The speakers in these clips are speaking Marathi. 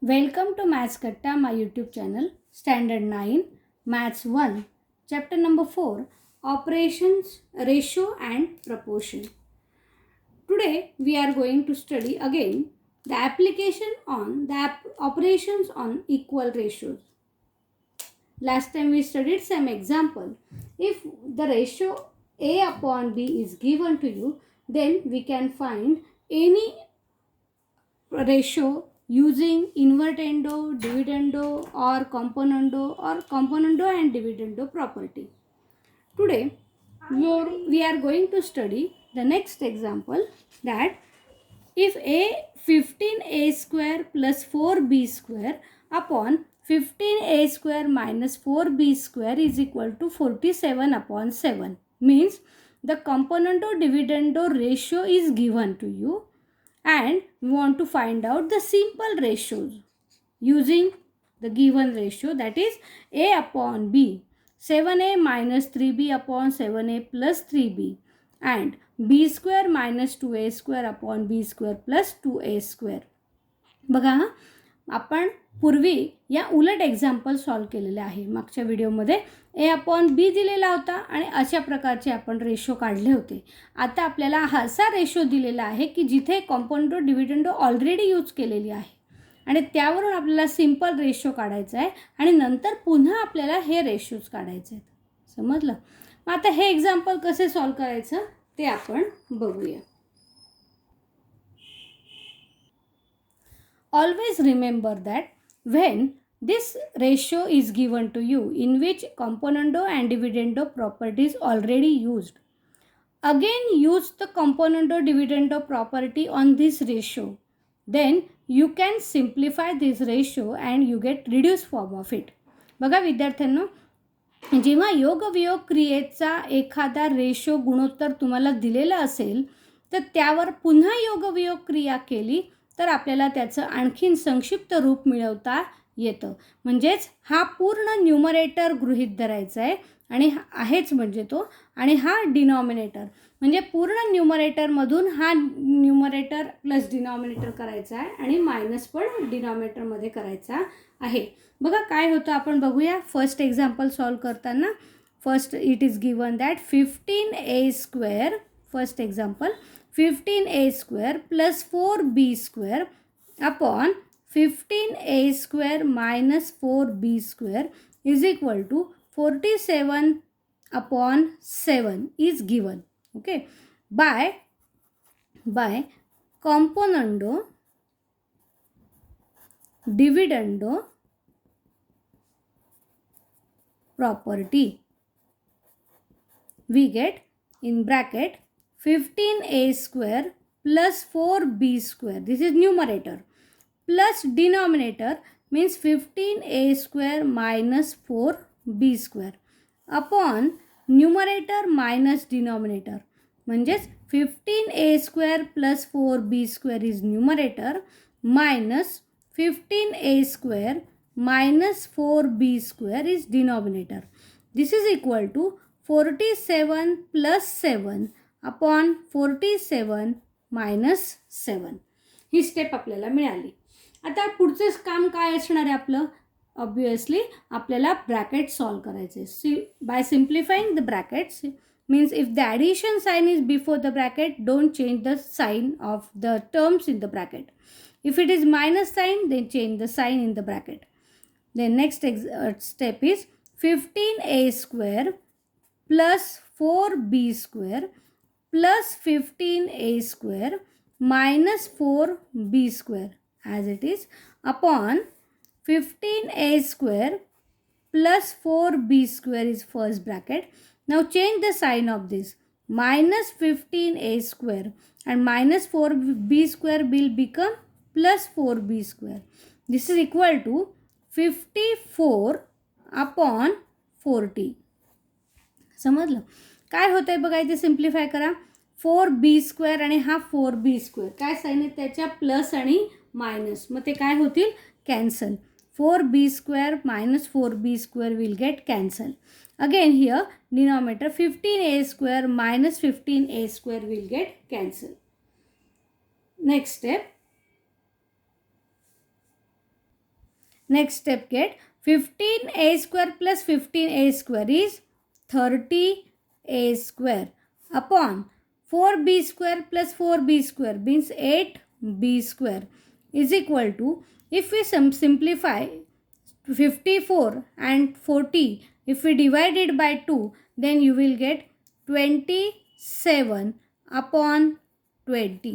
Welcome to Maths Katta, my YouTube channel, Standard 9, Maths 1, Chapter number 4, Operations, Ratio and Proportion. Today we are going to study again the application on the operations on equal ratios. Last time we studied some example. If the ratio A upon B is given to you, then we can find any ratio using invertendo, dividendo or componendo and dividendo property. Today we are going to study the next example, that if a 15a square plus 4b square upon 15a square minus 4b square is equal to 47 upon 7, means the componendo dividendo ratio is given to you and we want to find out the simple ratios using the given ratio, that is a upon b, 7a minus 3b upon 7a plus 3b and b square minus 2a square upon b square plus 2a square. बघा, आपण पूर्वी या उलट एक्झाम्पल सॉल्व केलेले आहे. मागच्या व्हिडिओमध्ये ए अपॉन बी दिलेला होता आणि अशा प्रकारचे आपण रेशो काढले होते. आता आपल्याला हा असा रेशो दिलेला आहे की जिथे कॉम्पोनंटो डिव्हिडंडो ऑलरेडी यूज केलेली आहे आणि त्यावरून आपल्याला सिंपल रेशो काढायचा आहे आणि नंतर पुन्हा आपल्याला हे रेशोज काढायचे आहेत. समजलं? मग आता हे एक्झाम्पल कसे सॉल्व करायचं ते आपण बघूया. Always remember that when this ratio is given to you in which componendo and dividendo properties already used, again use the componendo dividendo property on this ratio, then you can simplify this ratio and you get reduced form of it. बघा विद्यार्थ्यांनो, जेव्हा योग वियोग क्रियेचा एखादा रेशो गुणोत्तर तुम्हाला दिलेला असेल तर त्यावर पुन्हा योग वियोग क्रिया केली तर आपल्याला त्याचं आणखीन संक्षिप्त रूप मिळवता येतं. म्हणजेच हा पूर्ण न्यूमरेटर गृहीत धरायचा आहे आणि आहेच म्हणजे तो, आणि हा डिनॉमिनेटर म्हणजे पूर्ण न्यूमरेटरमधून हा न्यूमरेटर प्लस डिनॉमिनेटर करायचा आहे आणि मायनस पण डिनॉमिनेटरमध्ये करायचा आहे. बघा काय होतं आपण बघूया. फर्स्ट एक्झाम्पल सॉल्व करताना first it is given that 15a square, first example 15a square plus 4b square upon 15a square minus 4b square is equal to 47 upon 7 is given. Okay, by componendo dividendo property we get in bracket 15a square plus 4b square, this is numerator, plus denominator means 15a square minus 4b square upon numerator minus denominator, म्हणजेच 15a square plus 4b square is numerator minus 15a square minus 4b square is denominator. This is equal to 47 plus 7 upon 47 minus 7. He step आपल्याला मिळाली. आता पुढचं काम काय असणार आहे आपलं? ऑब्वियसली आपल्याला ब्रॅकेट सॉल्व करायचे. By simplifying the brackets means if the addition sign is before the bracket, don't change the sign of the terms in the bracket. If it is minus sign, then change the sign in the bracket. Then next step is 15a square plus 4b square plus 15a square minus 4b square as it is upon 15a square plus 4b square is first bracket. Now change the sign of this, minus 15a square and minus 4b square will become plus 4b square. This is equal to 54 upon 40. समजलं? काय होतं आहे बघा, इथे सिम्प्लिफाय करा. 4b स्क्वेअर आणि हा 4b स्क्वेअर काय साईन आहे त्याच्या, प्लस आणि मायनस, मग ते काय होतील, cancel. 4b square minus 4b square will get cancel. Again here denominator 15a square minus 15a square will get cancel. Next step, next step get 15a square plus 15a square is 30a square upon 4b square plus 4b square means 8b square is equal to, if we simplify 54 and 40, if we divide it by 2, then you will get 27 upon 20.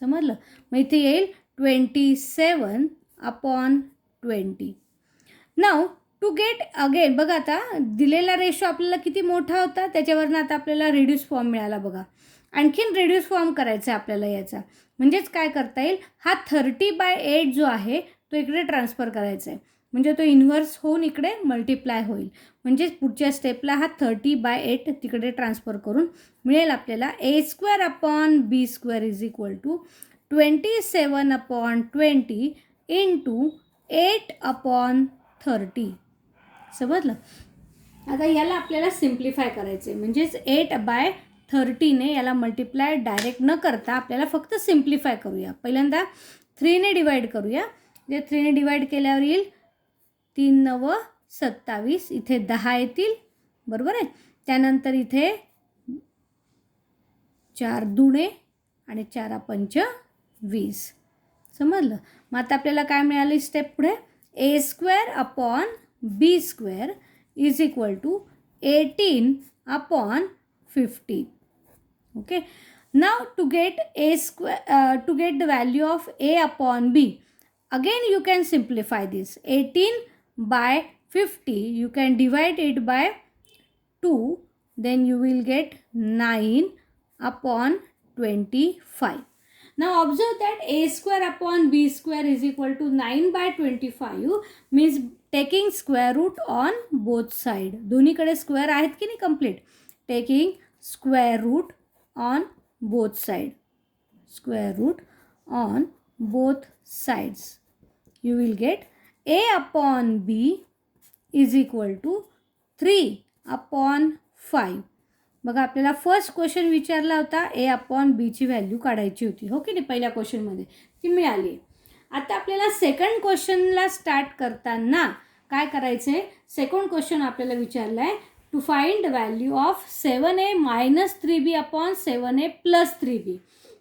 समजलं? मग इथे येईल 27 upon 20. Now to get again बघा, आता दिलेला रेशो आपल्याला किती मोठा होता त्याच्यावरनं आता आपल्याला रिड्यूस फॉर्म मिळाला. बघा आणखीन रिड्यूस फॉर्म करायचा आहे आपल्याला याचा. म्हणजेच काय करता येईल, हा 30/8 जो आहे तो इकडे ट्रान्सफर करायचा आहे. म्हणजे तो इन्व्हर्स होऊन इकडे मल्टिप्लाय होईल. म्हणजेच पुढच्या स्टेपला हा 30/8 तिकडे ट्रान्सफर करून मिळेल आपल्याला a² upon b² is equal to 27 upon 20 into 8 upon 30. समजलं? आता याला आपल्याला सिम्प्लिफाय करायचं आहे. म्हणजेच 8/30ने याला मल्टिप्लाय डायरेक्ट न करता आपल्याला फक्त सिम्प्लिफाय करूया. पहिल्यांदा 3ने डिवाइड करूया. जे 3ने डिवाइड केल्यावर येईल 3 9 27, इथे 10 येतील, बरोबर आहे. त्यानंतर इथे 4 दुणे आणि 4 पंच 20. समजलं? मग आता आपल्याला काय मिळाली स्टेप पुढे, a² upon b² is equal to 18 upon 50. okay, now to get to get the value of a upon b, again you can simplify this. 18/50 you can divide it by 2, then you will get 9 upon 25. Now observe that a² upon b² is equal to 9/25 means taking square root on both side. दोन्हीकडे स्क्वेअर आहेत की नाही complete. Taking square root on both side, square root on both sides, you will get a upon b is equal to 3 upon 5. बघा आपल्याला फर्स्ट क्वेश्चन विचारला होता, a अपॉन b ची व्हॅल्यू काढायची होती, हो की नाही, पहिल्या क्वेश्चनमध्ये ती मिळाली. आता आपल्याला सेकंड क्वेश्चनला स्टार्ट करताना काय करायचं आहे, सेकंड क्वेश्चन आपल्याला विचारला आहे to find the value of 7a minus 3b upon 7a plus 3b.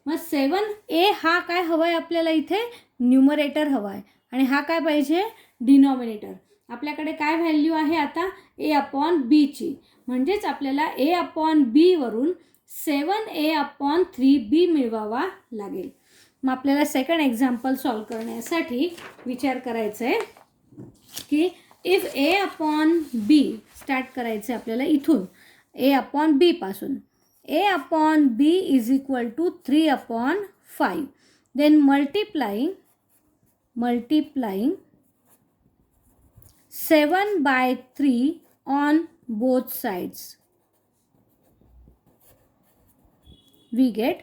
मग 7a हा काय हवा आहे आपल्याला, इथे न्यूमरेटर हवा आहे आणि हा काय पाहिजे, डिनॉमिनेटर. आपल्याकडे काय व्हॅल्यू आहे आता, a अपॉन b ची. म्हणजेच आपल्याला a अपॉन b वरून 7a अपॉन 3b मिळवावा लागेल. मग आपल्याला सेकंड एक्झाम्पल सॉल्व करण्यासाठी विचार करायचा आहे की if a upon b start करायचं आपल्याला इथून a अपॉन b पासून. a upon b is equal to 3 upon 5. Then multiplying 7/3 on both sides. We get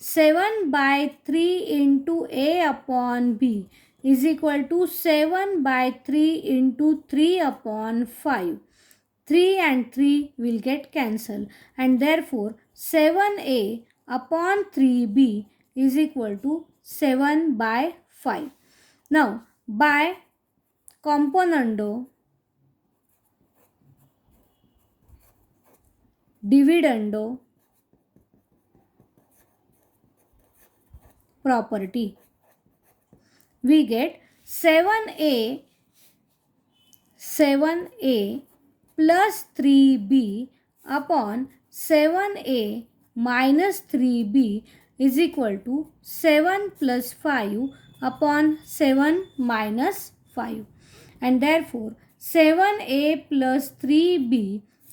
7/3 into a upon b is equal to 7/3 into 3 upon 5. 3 and 3 will get cancelled and therefore 7a upon 3b is equal to 7/5. Now by componendo, dividendo property, we get 7a plus 3b upon 7a minus 3b is equal to 7 plus 5 upon 7 minus 5, and therefore 7a plus 3b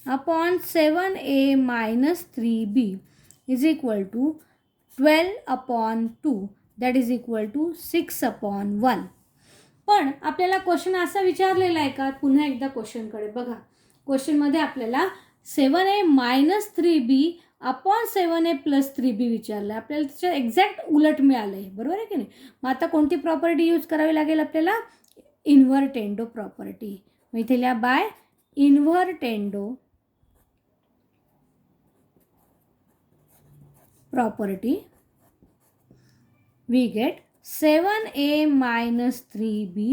upon 7a minus 3b is equal to 12 upon 2, that is equal to 6 upon 1. पण आपल्याला क्वेश्चन असा विचारलेला आहे का, पुन्हा एकदा क्वेश्चनकडे बघा. क्वेश्चनमध्ये आपल्याला 7a minus 3b upon 7a plus 3b विचारलं आहे. आपल्याला त्याच्या एक्झॅक्ट उलट मिळालं आहे, बरोबर आहे की नाही. मग आता कोणती प्रॉपर्टी यूज करावी लागेल आपल्याला, इन्व्हर्टेंडो प्रॉपर्टी. मग इथे लिहा by invertendo property we get 7a minus 3b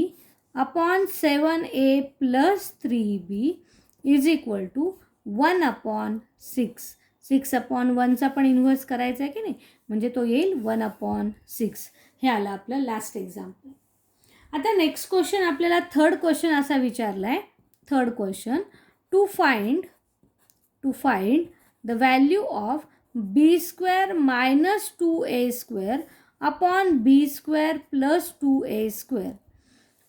upon 7a plus 3b is equal to 1 upon 6. 6 upon 1चा पण इन्व्हर्स करायचा आहे की नाही, म्हणजे तो येईल 1 अपॉन 6. हे आलं आपलं लास्ट एक्झाम्पल. आता नेक्स्ट क्वेश्चन आपल्याला थर्ड क्वेश्चन असा विचारला आहे. Third question, to find the value of b² minus 2a² upon b² plus 2a².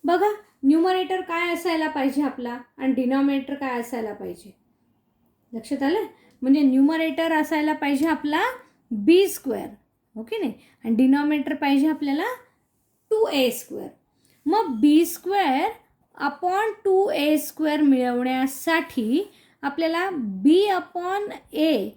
बघा, न्यूमरेटर काय असायला पाहिजे आपला आणि डिनॉमिनेटर काय असायला पाहिजे, लक्षात आलं? म्हणजे न्यूमरेटर असायला पाहिजे आपला b², ओके नाही, आणि डिनॉमिनेटर पाहिजे आपल्याला 2a². मग b² अपॉन 2a² मिळवण्यासाठी आपल्याला b² अपॉन a²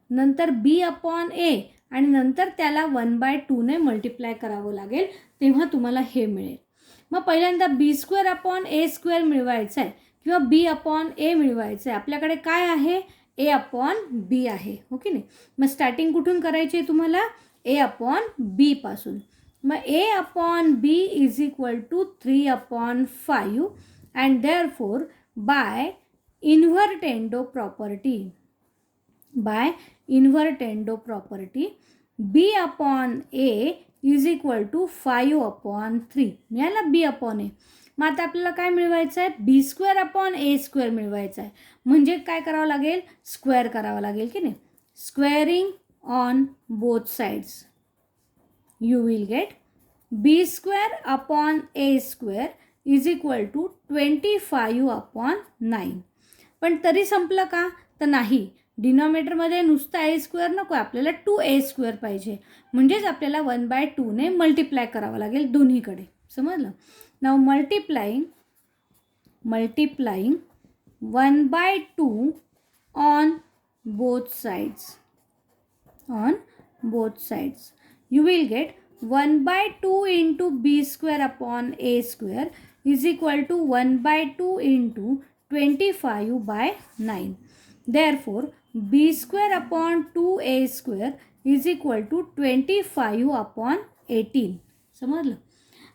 नंतर b अपॉन a आणि नंतर त्याला 1/2 ने मल्टिप्लाय करावं लागेल, तेव्हा तुम्हाला हे मिळेल. मग पहिल्यांदा b² अपॉन a² मिळवायचं आहे किंवा b अपॉन a मिळवायचं आहे. आपल्याकडे काय आहे, a अपॉन b आहे, ओके नाही. मग स्टार्टिंग कुठून करायची आहे तुम्हाला, a अपॉन b पासून. मग a upon b is equal to 3 upon 5 and therefore by invertendo property b upon a is equal to 5 upon 3 मिळाला b अपॉन a. मग आता आपल्याला काय मिळवायचं आहे, b² अपॉन a² मिळवायचं आहे. म्हणजे काय करावं लागेल, स्क्वेअर करावं लागेल की नाही. Squaring on both sides you will get b² upon a² is equal to 25 upon 9. पण तरी संपलं का, तर नाही. डिनॉमिनेटरमध्ये नुसतं a² नको, आपल्याला 2a² पाहिजे. म्हणजेच आपल्याला 1/2 ने मल्टिप्लाय करावं लागेल दोन्हीकडे, समजलं? Now multiplying 1/2 on both sides. You will get 1/2 into b² upon a² is equal to 1/2 into 25/9. Therefore, b² upon 2a² is equal to 25 upon 18. समजलं?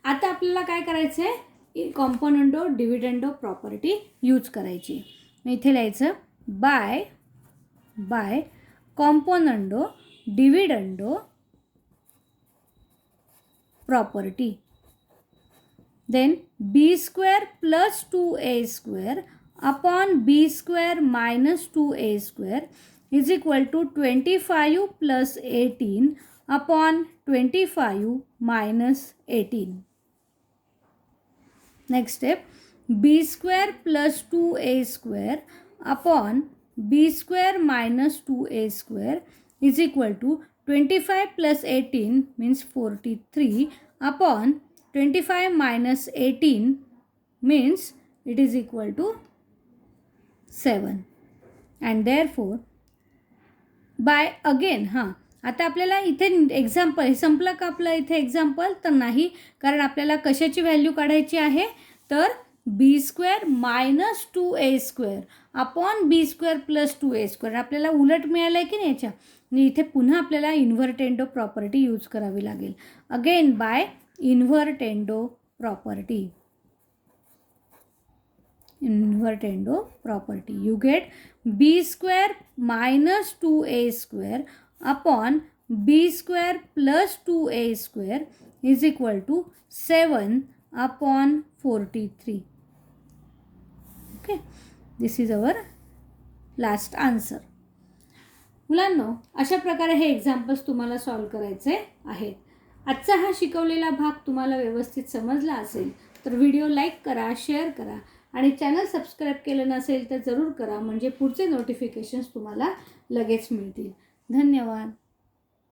आता आपल्याला काय करायचं आहे, कॉम्पोनंटो डिव्हिडंडो प्रॉपर्टी यूज करायची. इथे लिहायचं bye कॉम्पोनंटो डिव्हिडंडो property. Then b² plus 2a² upon b² minus 2a² is equal to 25 plus 18 upon 25 minus 18. Next step, b² plus 2a² upon b² minus 2a² is equal to 25 plus 18 means 43 upon 25 minus 18 means it is equal to 7. And therefore by again आता आपल्याला इथे एक्झाम्पल, हे संपलं का आपलं इथे एक्झाम्पल, तर नाही. कारण आपल्याला कशाची व्हॅल्यू काढायची आहे, तर b² minus 2a² upon b² plus 2a². आपल्याला उलट मिळालं आहे की नाही याच्या, आणि इथे पुन्हा आपल्याला इन्व्हर्टेंडो प्रॉपर्टी यूज करावी लागेल. Again by invertendo property you get b² minus 2a² upon b² plus 2a² is equal to 7 upon 43. Okay, this is our last answer. मुलांनो, अशा प्रकारे हे एक्झाम्पल्स तुम्हाला सॉल्व करायचे आहेत. आजचा हा शिकवलेला भाग तुम्हाला व्यवस्थित समजला असेल तर व्हिडिओ लाईक करा, शेअर करा आणि चॅनल सबस्क्राईब केलं नसेल तर जरूर करा, म्हणजे पुढचे नोटिफिकेशन्स तुम्हाला लगेच मिळतील. धन्यवाद.